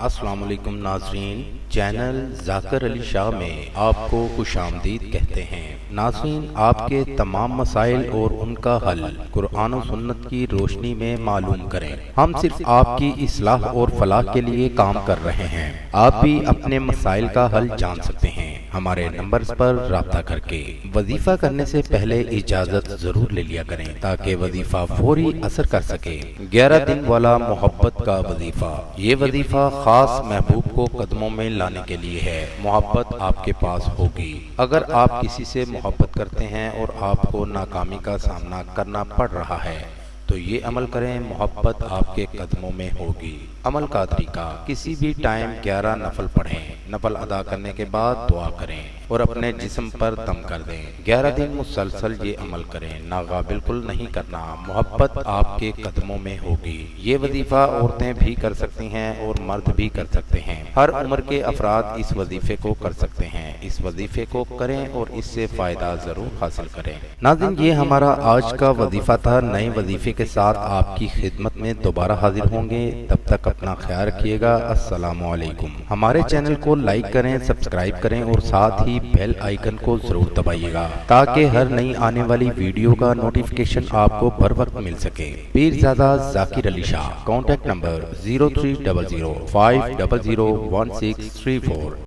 السلام علیکم ناظرین، چینل ذاکر علی شاہ میں آپ کو خوش آمدید کہتے ہیں۔ ناظرین، آپ کے تمام مسائل اور ان کا حل قرآن و سنت کی روشنی میں معلوم کریں۔ ہم صرف آپ کی اصلاح اور فلاح کے لیے کام کر رہے ہیں۔ آپ بھی اپنے مسائل کا حل جان سکتے ہیں ہمارے نمبرز پر رابطہ کر کے۔ وظیفہ کرنے سے پہلے اجازت ضرور لے لیا کریں تاکہ وظیفہ فوری اثر کر سکے۔ 11 دن والا محبت کا وظیفہ۔ یہ وظیفہ خاص محبوب کو قدموں میں لانے کے لیے ہے۔ محبت آپ کے پاس ہوگی۔ اگر آپ کسی سے محبت کرتے ہیں اور آپ کو ناکامی کا سامنا کرنا پڑ رہا ہے تو یہ عمل کریں، محبت آپ کے قدموں میں ہوگی۔ عمل کا طریقہ: کسی بھی ٹائم 11 نفل پڑھیں، نفل ادا کرنے کے بعد دعا کریں اور اپنے جسم پر دم کر دیں۔ 11 دن مسلسل یہ عمل کریں، ناغہ بالکل نہیں کرنا، محبت آپ کے قدموں میں ہوگی۔ یہ وظیفہ عورتیں بھی کر سکتی ہیں اور مرد بھی کر سکتے ہیں۔ ہر عمر کے افراد اس وظیفے کو کر سکتے ہیں۔ اس وظیفے کو کریں اور اس سے فائدہ ضرور حاصل کریں۔ ناظرین، یہ ہمارا آج کا وظیفہ تھا۔ نئے وظیفے کے ساتھ آپ کی خدمت میں دوبارہ حاضر ہوں گے۔ تب تک اپنا خیال رکھیے گا۔ السلام علیکم۔ ہمارے چینل کو لائک کریں، سبسکرائب کریں اور ساتھ ہی بیل آئیکن کو ضرور دبائیے گا تاکہ ہر نئی آنے والی ویڈیو کا نوٹیفیکیشن آپ کو بر وقت مل سکے۔ پیرزادہ ذاکر علی شاہ، کانٹیکٹ نمبر 0300 500 1634۔